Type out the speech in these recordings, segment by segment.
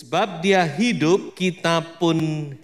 Sebab dia hidup, kita pun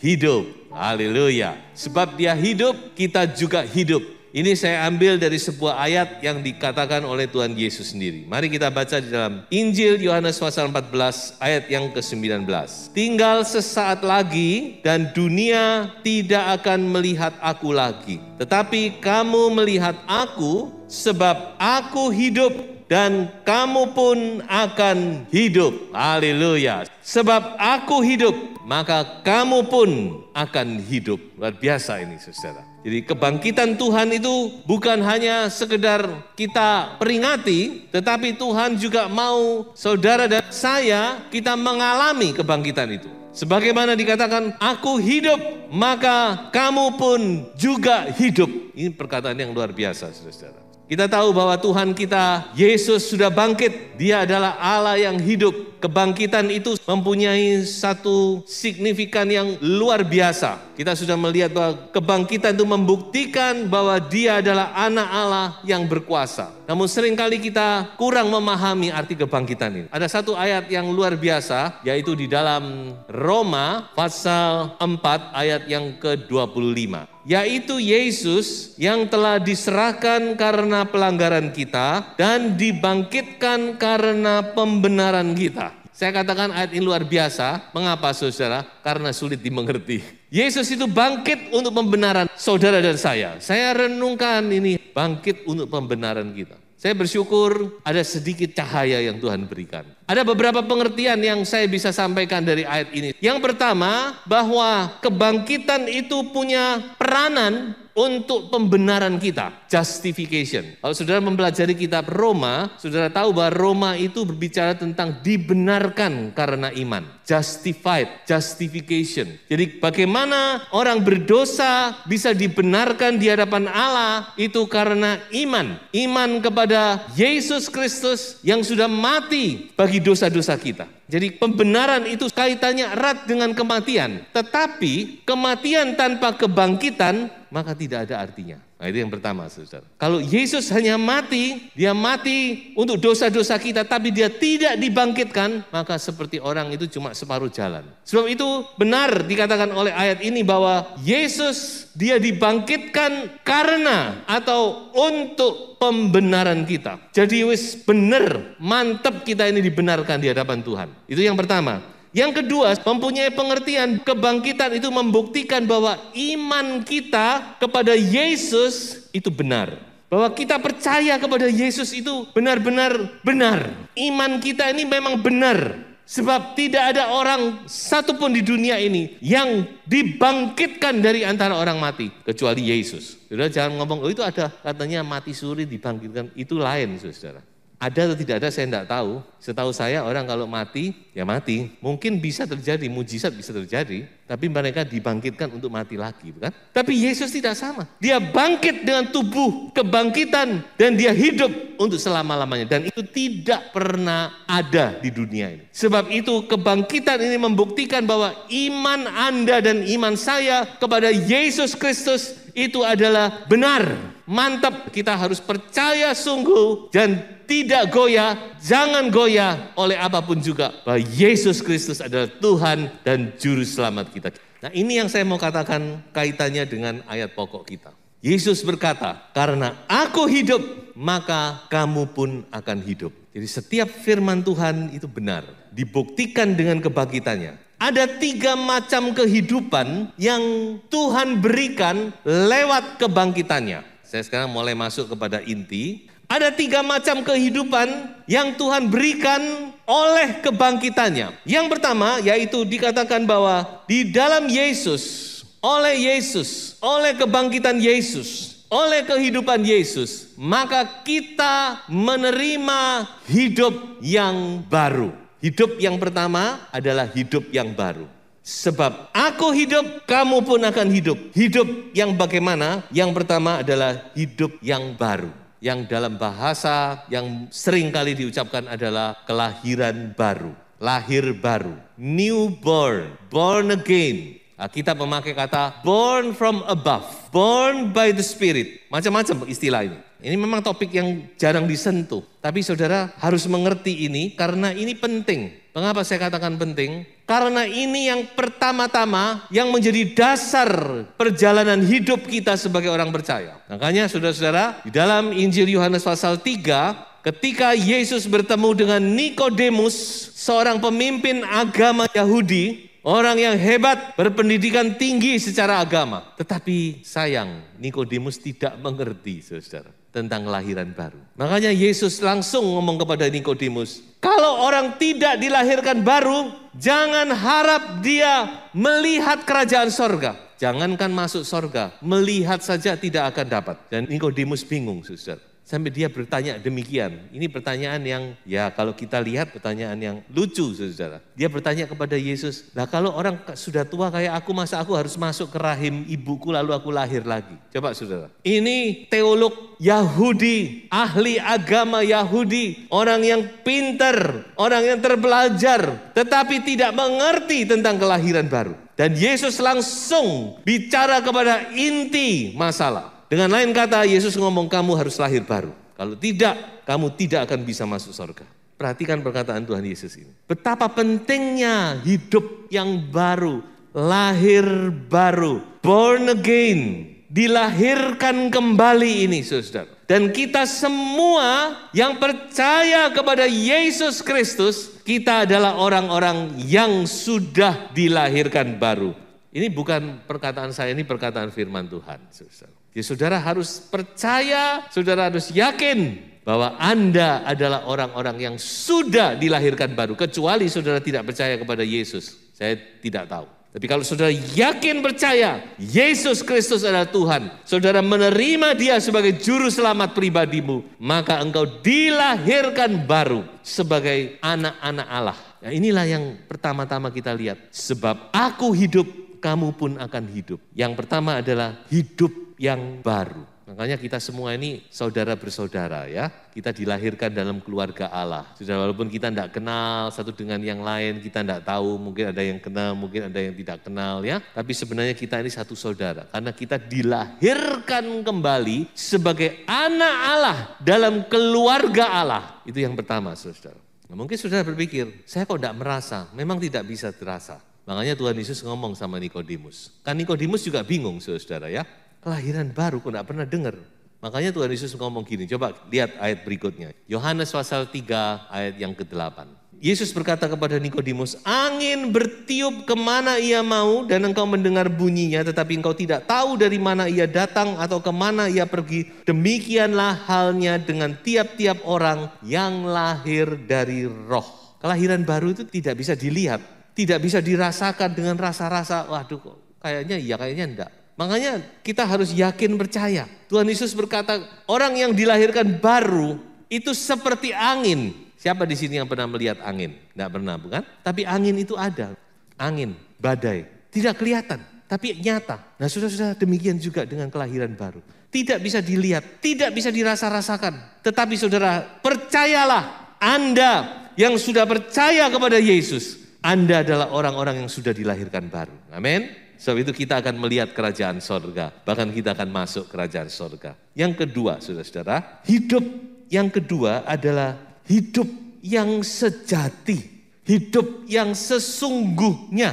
hidup. Haleluya. Sebab dia hidup, kita juga hidup. Ini saya ambil dari sebuah ayat yang dikatakan oleh Tuhan Yesus sendiri. Mari kita baca di dalam Injil Yohanes pasal 14 ayat yang ke-19. Tinggal sesaat lagi dan dunia tidak akan melihat aku lagi. Tetapi kamu melihat aku sebab aku hidup. Dan kamu pun akan hidup. Haleluya. Sebab aku hidup, maka kamu pun akan hidup. Luar biasa ini saudara. Jadi kebangkitan Tuhan itu bukan hanya sekedar kita peringati, tetapi Tuhan juga mau saudara dan saya kita mengalami kebangkitan itu. Sebagaimana dikatakan, aku hidup, maka kamu pun juga hidup. Ini perkataan yang luar biasa saudara. Kita tahu bahwa Tuhan kita, Yesus sudah bangkit. Dia adalah Allah yang hidup. Kebangkitan itu mempunyai satu signifikan yang luar biasa. Kita sudah melihat bahwa kebangkitan itu membuktikan bahwa Dia adalah anak Allah yang berkuasa. Namun seringkali kita kurang memahami arti kebangkitan ini. Ada satu ayat yang luar biasa, yaitu di dalam Roma pasal 4 ayat yang ke-25. Yaitu Yesus yang telah diserahkan karena pelanggaran kita dan dibangkitkan karena pembenaran kita. Saya katakan ayat ini luar biasa. Mengapa saudara? Karena sulit dimengerti. Yesus itu bangkit untuk pembenaran saudara dan saya. Saya renungkan ini bangkit untuk pembenaran kita. Saya bersyukur ada sedikit cahaya yang Tuhan berikan. Ada beberapa pengertian yang saya bisa sampaikan dari ayat ini. Yang pertama, bahwa kebangkitan itu punya peranan untuk pembenaran kita, justification. Kalau saudara mempelajari kitab Roma, saudara tahu bahwa Roma itu berbicara tentang dibenarkan karena iman. Justified, justification. Jadi bagaimana orang berdosa bisa dibenarkan di hadapan Allah itu karena iman. Iman kepada Yesus Kristus yang sudah mati bagi dosa-dosa kita. Jadi pembenaran itu kaitannya erat dengan kematian. Tetapi kematian tanpa kebangkitan maka tidak ada artinya. Nah itu yang pertama saudara. Kalau Yesus hanya mati, dia mati untuk dosa-dosa kita, tapi dia tidak dibangkitkan, maka seperti orang itu cuma separuh jalan. Sebab itu benar dikatakan oleh ayat ini bahwa Yesus dia dibangkitkan karena atau untuk pembenaran kita. Jadi wis benar, mantap kita ini dibenarkan di hadapan Tuhan. Itu yang pertama. Yang kedua, mempunyai pengertian kebangkitan itu membuktikan bahwa iman kita kepada Yesus itu benar. Bahwa kita percaya kepada Yesus itu benar-benar benar. Iman kita ini memang benar. Sebab tidak ada orang satupun di dunia ini yang dibangkitkan dari antara orang mati. Kecuali Yesus. Saudara jangan ngomong, oh itu ada katanya mati suri dibangkitkan. Itu lain saudara. Ada atau tidak ada saya tidak tahu. Setahu saya orang kalau mati, ya mati. Mungkin bisa terjadi, mujizat bisa terjadi. Tapi mereka dibangkitkan untuk mati lagi, bukan? Tapi Yesus tidak sama. Dia bangkit dengan tubuh kebangkitan dan dia hidup untuk selama-lamanya. Dan itu tidak pernah ada di dunia ini. Sebab itu kebangkitan ini membuktikan bahwa iman Anda dan iman saya kepada Yesus Kristus itu adalah benar. Mantap, kita harus percaya sungguh dan tidak goyah, jangan goyah oleh apapun juga. Bahwa Yesus Kristus adalah Tuhan dan Juru Selamat kita. Nah ini yang saya mau katakan kaitannya dengan ayat pokok kita. Yesus berkata, karena aku hidup, maka kamu pun akan hidup. Jadi setiap firman Tuhan itu benar, dibuktikan dengan kebangkitannya. Ada 3 macam kehidupan yang Tuhan berikan lewat kebangkitannya. Saya sekarang mulai masuk kepada inti. Ada 3 macam kehidupan yang Tuhan berikan oleh kebangkitannya. Yang pertama yaitu dikatakan bahwa di dalam Yesus, oleh kebangkitan Yesus, oleh kehidupan Yesus, maka kita menerima hidup yang baru. Hidup yang pertama adalah hidup yang baru. Sebab aku hidup, kamu pun akan hidup. Hidup yang bagaimana? Yang pertama adalah hidup yang baru. Yang dalam bahasa yang sering kali diucapkan adalah kelahiran baru. Lahir baru, newborn, born again. Kita memakai kata born from above, born by the Spirit. Macam-macam istilah ini. Ini memang topik yang jarang disentuh. Tapi saudara harus mengerti ini karena ini penting. Mengapa saya katakan penting? Karena ini yang pertama-tama yang menjadi dasar perjalanan hidup kita sebagai orang percaya. Makanya saudara-saudara, di dalam Injil Yohanes pasal 3, ketika Yesus bertemu dengan Nikodemus, seorang pemimpin agama Yahudi, orang yang hebat, berpendidikan tinggi secara agama. Tetapi sayang, Nikodemus tidak mengerti, saudara, tentang kelahiran baru. Makanya Yesus langsung ngomong kepada Nikodemus, kalau orang tidak dilahirkan baru, jangan harap dia melihat kerajaan sorga. Jangankan masuk sorga, melihat saja tidak akan dapat. Dan Nikodemus bingung, saudara. Sampai dia bertanya demikian. Ini pertanyaan yang, ya kalau kita lihat pertanyaan yang lucu, saudara. Dia bertanya kepada Yesus, nah kalau orang sudah tua kayak aku, masa aku harus masuk ke rahim ibuku lalu aku lahir lagi? Coba saudara. Ini teolog Yahudi, ahli agama Yahudi, orang yang pintar, orang yang terbelajar, tetapi tidak mengerti tentang kelahiran baru. Dan Yesus langsung bicara kepada inti masalah. Dengan lain kata, Yesus ngomong kamu harus lahir baru. Kalau tidak, kamu tidak akan bisa masuk surga. Perhatikan perkataan Tuhan Yesus ini. Betapa pentingnya hidup yang baru, lahir baru, born again, dilahirkan kembali ini, saudara. Dan kita semua yang percaya kepada Yesus Kristus, kita adalah orang-orang yang sudah dilahirkan baru. Ini bukan perkataan saya, ini perkataan firman Tuhan, saudara. Ya, saudara harus percaya, saudara harus yakin bahwa Anda adalah orang-orang yang sudah dilahirkan baru. Kecuali saudara tidak percaya kepada Yesus, saya tidak tahu. Tapi kalau saudara yakin percaya, Yesus Kristus adalah Tuhan, saudara menerima Dia sebagai juru selamat pribadimu, maka engkau dilahirkan baru sebagai anak-anak Allah. Nah, inilah yang pertama-tama kita lihat. Sebab aku hidup, kamu pun akan hidup. Yang pertama adalah hidup yang baru. Makanya kita semua ini saudara bersaudara ya. Kita dilahirkan dalam keluarga Allah. Sudah walaupun kita tidak kenal satu dengan yang lain, kita tidak tahu, mungkin ada yang kenal, mungkin ada yang tidak kenal ya. Tapi sebenarnya kita ini satu saudara. Karena kita dilahirkan kembali sebagai anak Allah dalam keluarga Allah. Itu yang pertama, saudara. Nah, mungkin saudara berpikir, saya kok tidak merasa? Memang tidak bisa terasa. Makanya Tuhan Yesus ngomong sama Nikodemus. Kan Nikodemus juga bingung, saudara ya. Kelahiran baru kok tidak pernah dengar. Makanya Tuhan Yesus ngomong gini, coba lihat ayat berikutnya. Yohanes pasal 3 ayat yang ke-8. Yesus berkata kepada Nikodemus, angin bertiup kemana ia mau dan engkau mendengar bunyinya, tetapi engkau tidak tahu dari mana ia datang atau kemana ia pergi. Demikianlah halnya dengan tiap-tiap orang yang lahir dari roh. Kelahiran baru itu tidak bisa dilihat, tidak bisa dirasakan dengan rasa-rasa, waduh kok kayaknya iya, kayaknya enggak. Makanya kita harus yakin percaya. Tuhan Yesus berkata, orang yang dilahirkan baru itu seperti angin. Siapa di sini yang pernah melihat angin? Tidak pernah, bukan? Tapi angin itu ada. Angin, badai. Tidak kelihatan, tapi nyata. Nah, saudara-saudara, demikian juga dengan kelahiran baru. Tidak bisa dilihat, tidak bisa dirasa-rasakan. Tetapi saudara, percayalah, Anda yang sudah percaya kepada Yesus, Anda adalah orang-orang yang sudah dilahirkan baru. Amin. Sebab itu kita akan melihat kerajaan sorga. Bahkan kita akan masuk kerajaan sorga. Yang kedua, saudara-saudara, hidup yang kedua adalah hidup yang sejati. Hidup yang sesungguhnya.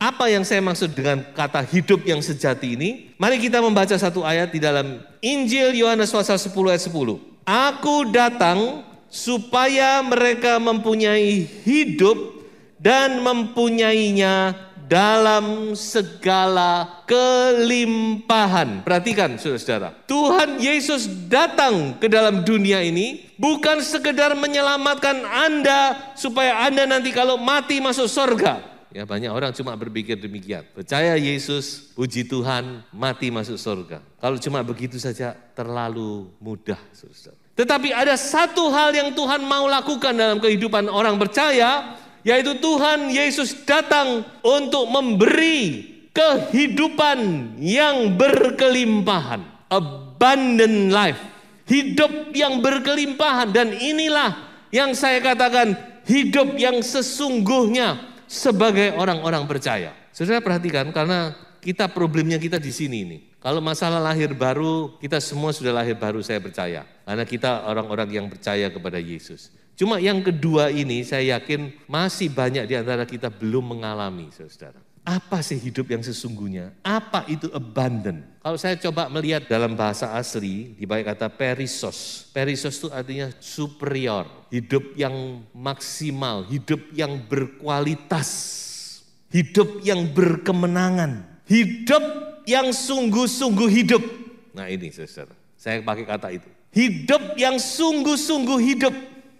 Apa yang saya maksud dengan kata hidup yang sejati ini? Mari kita membaca satu ayat di dalam Injil Yohanes pasal 10 ayat 10. Aku datang supaya mereka mempunyai hidup dan mempunyainya dalam segala kelimpahan. Perhatikan saudara-saudara. Tuhan Yesus datang ke dalam dunia ini bukan sekedar menyelamatkan Anda supaya Anda nanti kalau mati masuk surga. Ya, banyak orang cuma berpikir demikian. Percaya Yesus, puji Tuhan, mati masuk surga. Kalau cuma begitu saja terlalu mudah, saudara. Tetapi ada satu hal yang Tuhan mau lakukan dalam kehidupan orang percaya, yaitu Tuhan Yesus datang untuk memberi kehidupan yang berkelimpahan. Abundant life. Hidup yang berkelimpahan. Dan inilah yang saya katakan hidup yang sesungguhnya sebagai orang-orang percaya. Saudara perhatikan, karena problemnya kita di sini ini. Kalau masalah lahir baru, kita semua sudah lahir baru, saya percaya. Karena kita orang-orang yang percaya kepada Yesus. Cuma yang kedua ini saya yakin masih banyak di antara kita belum mengalami, saudara. Apa sih hidup yang sesungguhnya? Apa itu abundant? Kalau saya coba melihat dalam bahasa asli, dipakai kata perisos. Perisos itu artinya superior. Hidup yang maksimal, hidup yang berkualitas. Hidup yang berkemenangan. Hidup yang sungguh-sungguh hidup. Nah ini saudara, saya pakai kata itu. Hidup yang sungguh-sungguh hidup.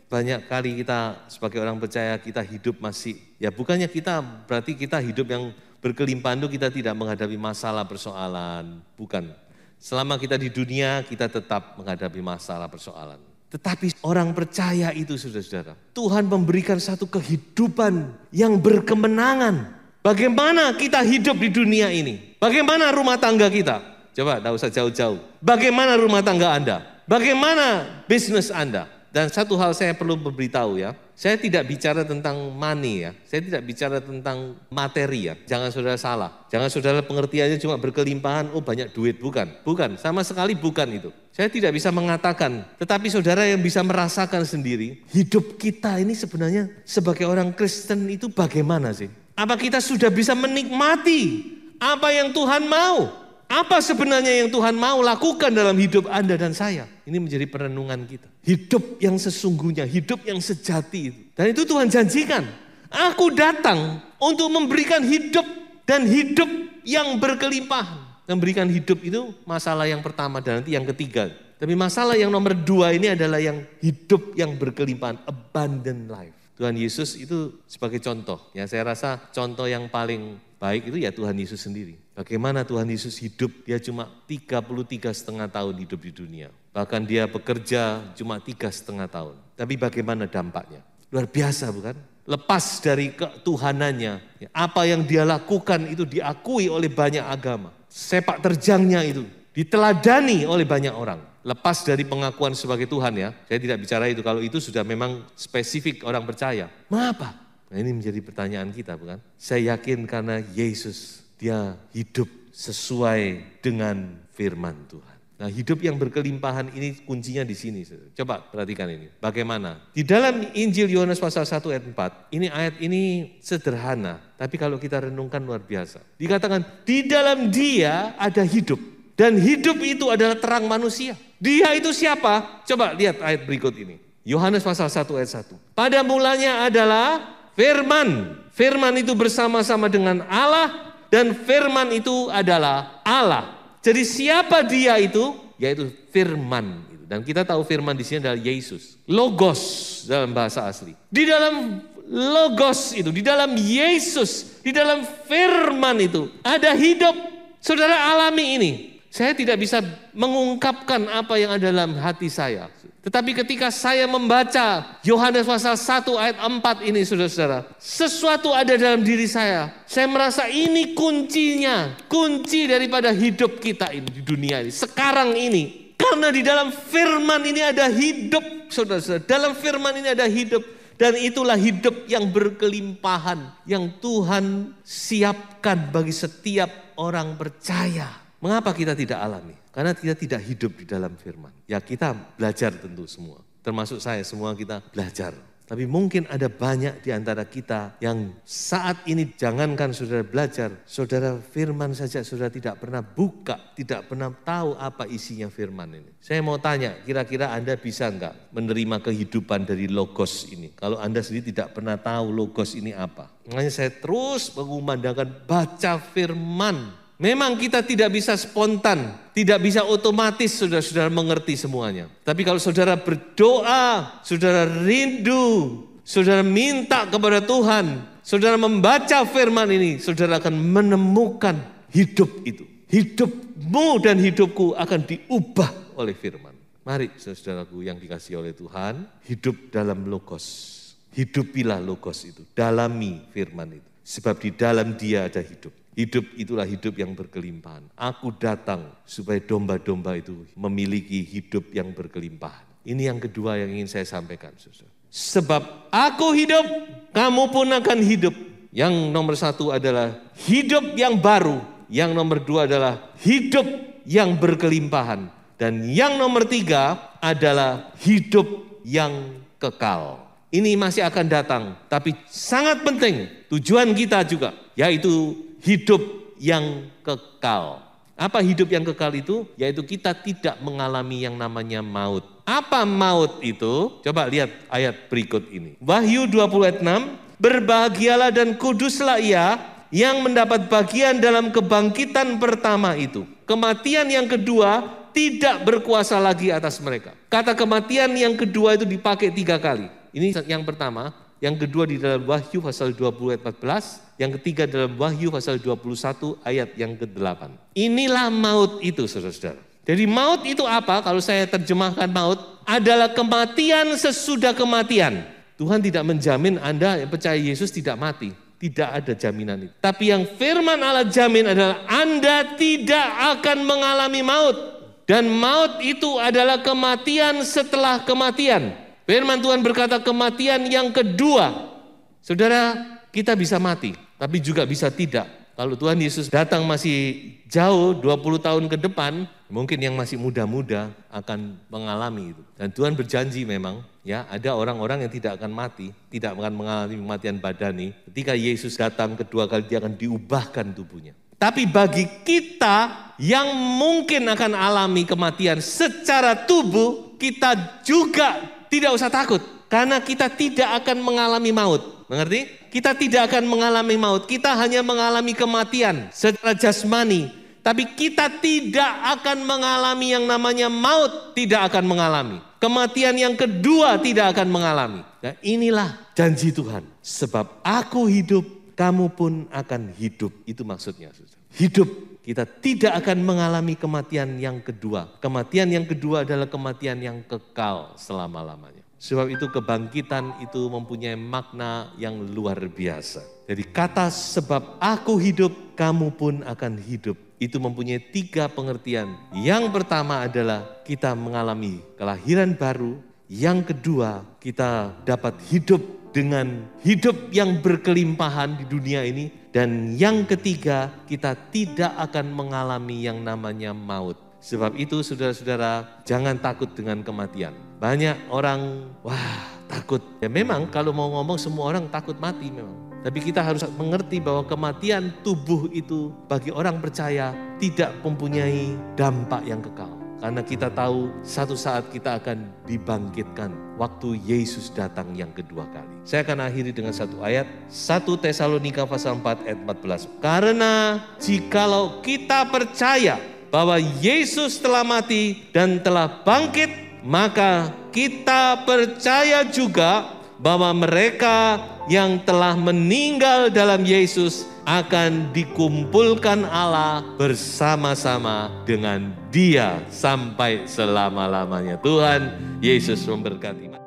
Banyak kali kita sebagai orang percaya kita hidup masih, ya bukannya kita berarti kita hidup yang berkelimpahan itu kita tidak menghadapi masalah persoalan. Bukan, selama kita di dunia kita tetap menghadapi masalah persoalan. Tetapi orang percaya itu saudara-saudara, Tuhan memberikan satu kehidupan yang berkemenangan. Bagaimana kita hidup di dunia ini? Bagaimana rumah tangga kita? Coba, tidak usah jauh-jauh. Bagaimana rumah tangga Anda? Bagaimana bisnis Anda? Dan satu hal saya perlu memberitahu ya, saya tidak bicara tentang money ya, saya tidak bicara tentang materi ya, jangan saudara salah. Jangan saudara pengertiannya cuma berkelimpahan, oh banyak duit, bukan. Bukan, sama sekali bukan itu. Saya tidak bisa mengatakan, tetapi saudara yang bisa merasakan sendiri, hidup kita ini sebenarnya sebagai orang Kristen itu bagaimana sih? Apa kita sudah bisa menikmati apa yang Tuhan mau? Apa sebenarnya yang Tuhan mau lakukan dalam hidup Anda dan saya? Ini menjadi perenungan kita. Hidup yang sesungguhnya, hidup yang sejati itu. Dan itu Tuhan janjikan. Aku datang untuk memberikan hidup dan hidup yang berkelimpahan. Memberikan hidup itu masalah yang pertama dan nanti yang ketiga. Tapi masalah yang nomor 2 ini adalah yang hidup yang berkelimpahan, abundant life. Tuhan Yesus itu sebagai contoh. Ya, saya rasa contoh yang paling baik itu ya Tuhan Yesus sendiri. Bagaimana Tuhan Yesus hidup, dia cuma 33,5 tahun hidup di dunia. Bahkan dia bekerja cuma 3,5 tahun. Tapi bagaimana dampaknya? Luar biasa bukan? Lepas dari ketuhanannya, apa yang dia lakukan itu diakui oleh banyak agama. Sepak terjangnya itu diteladani oleh banyak orang. Lepas dari pengakuan sebagai Tuhan ya, saya tidak bicara itu. Kalau itu sudah memang spesifik orang percaya. Mengapa? Nah ini menjadi pertanyaan kita bukan? Saya yakin karena Yesus, dia hidup sesuai dengan firman Tuhan. Nah hidup yang berkelimpahan ini kuncinya di sini. Coba perhatikan ini. Bagaimana? Di dalam Injil Yohanes pasal 1 ayat 4, ayat ini sederhana. Tapi kalau kita renungkan luar biasa. Dikatakan di dalam dia ada hidup. Dan hidup itu adalah terang manusia. Dia itu siapa? Coba lihat ayat berikut ini. Yohanes pasal 1 ayat 1. Pada mulanya adalah firman. Firman itu bersama-sama dengan Allah. Dan firman itu adalah Allah. Jadi siapa dia itu? Yaitu firman. Dan kita tahu firman di sini adalah Yesus. Logos dalam bahasa asli. Di dalam logos itu, di dalam Yesus, di dalam firman itu ada hidup. Saudara alami ini. Saya tidak bisa mengungkapkan apa yang ada dalam hati saya. Tetapi ketika saya membaca Yohanes pasal 1 ayat 4 ini saudara-saudara. Sesuatu ada dalam diri saya. Saya merasa ini kuncinya. Kunci daripada hidup kita ini di dunia ini. Sekarang ini. Karena di dalam firman ini ada hidup saudara-saudara. Dalam firman ini ada hidup. Dan itulah hidup yang berkelimpahan. Yang Tuhan siapkan bagi setiap orang percaya. Mengapa kita tidak alami? Karena kita tidak hidup di dalam firman. Ya kita belajar tentu semua. Termasuk saya, semua kita belajar. Tapi mungkin ada banyak di antara kita yang saat ini jangankan saudara belajar. Saudara firman saja saudara tidak pernah buka. Tidak pernah tahu apa isinya firman ini. Saya mau tanya, kira-kira Anda bisa enggak menerima kehidupan dari logos ini? Kalau Anda sendiri tidak pernah tahu logos ini apa. Makanya saya terus mengumandangkan baca firman. Memang kita tidak bisa spontan, tidak bisa otomatis saudara-saudara mengerti semuanya. Tapi kalau saudara berdoa, saudara rindu, saudara minta kepada Tuhan, saudara membaca firman ini, saudara akan menemukan hidup itu. Hidupmu dan hidupku akan diubah oleh firman. Mari saudaraku yang dikasihi oleh Tuhan, hidup dalam logos. Hidupilah logos itu, dalami firman itu. Sebab di dalam dia ada hidup. Hidup itulah hidup yang berkelimpahan. Aku datang supaya domba-domba itu memiliki hidup yang berkelimpahan. Ini yang kedua yang ingin saya sampaikan, saudara. Sebab aku hidup, kamu pun akan hidup. Yang nomor satu adalah hidup yang baru. Yang nomor dua adalah hidup yang berkelimpahan. Dan yang nomor tiga adalah hidup yang kekal. Ini masih akan datang, tapi sangat penting tujuan kita juga, yaitu hidup yang kekal. Apa hidup yang kekal itu? Yaitu kita tidak mengalami yang namanya maut. Apa maut itu? Coba lihat ayat berikut ini. Wahyu 20 ayat 6, berbahagialah dan kuduslah ia yang mendapat bagian dalam kebangkitan pertama itu. Kematian yang kedua tidak berkuasa lagi atas mereka. Kata kematian yang kedua itu dipakai 3 kali. Ini yang pertama, yang kedua di dalam Wahyu pasal 20 ayat 14, yang ketiga dalam Wahyu pasal 21 ayat yang ke-8. Inilah maut itu, saudara-saudara. Jadi maut itu apa? Kalau saya terjemahkan maut, adalah kematian sesudah kematian. Tuhan tidak menjamin Anda yang percaya Yesus tidak mati. Tidak ada jaminan itu. Tapi yang firman Allah jamin adalah Anda tidak akan mengalami maut. Dan maut itu adalah kematian setelah kematian. Firman Tuhan berkata kematian yang kedua. Saudara, kita bisa mati, tapi juga bisa tidak. Kalau Tuhan Yesus datang masih jauh 20 tahun ke depan, mungkin yang masih muda-muda akan mengalami itu. Dan Tuhan berjanji memang, ya, ada orang-orang yang tidak akan mati, tidak akan mengalami kematian badani. Ketika Yesus datang kedua kali, dia akan diubahkan tubuhnya. Tapi bagi kita yang mungkin akan alami kematian secara tubuh, kita juga tidak usah takut, karena kita tidak akan mengalami maut. Mengerti? Kita tidak akan mengalami maut, kita hanya mengalami kematian secara jasmani. Tapi kita tidak akan mengalami yang namanya maut, tidak akan mengalami. Kematian yang kedua tidak akan mengalami. Nah, inilah janji Tuhan. Sebab aku hidup, kamu pun akan hidup. Itu maksudnya. Hidup. Kita tidak akan mengalami kematian yang kedua. Kematian yang kedua adalah kematian yang kekal selama-lamanya. Sebab itu kebangkitan itu mempunyai makna yang luar biasa. Jadi kata sebab aku hidup, kamu pun akan hidup. Itu mempunyai 3 pengertian. Yang pertama adalah kita mengalami kelahiran baru. Yang kedua, kita dapat hidup dengan hidup yang berkelimpahan di dunia ini. Dan yang ketiga, kita tidak akan mengalami yang namanya maut. Sebab itu saudara-saudara, jangan takut dengan kematian. Banyak orang, takut. Ya memang kalau mau ngomong semua orang takut mati memang. Tapi kita harus mengerti bahwa kematian tubuh itu bagi orang percaya tidak mempunyai dampak yang kekal. Karena kita tahu satu saat kita akan dibangkitkan waktu Yesus datang yang kedua kali. Saya akan akhiri dengan satu ayat. 1 Tesalonika pasal 4 ayat 14. Karena jikalau kita percaya bahwa Yesus telah mati dan telah bangkit, maka kita percaya juga bahwa mereka yang telah meninggal dalam Yesus akan dikumpulkan Allah bersama-sama dengan Dia sampai selama-lamanya. Tuhan Yesus memberkati.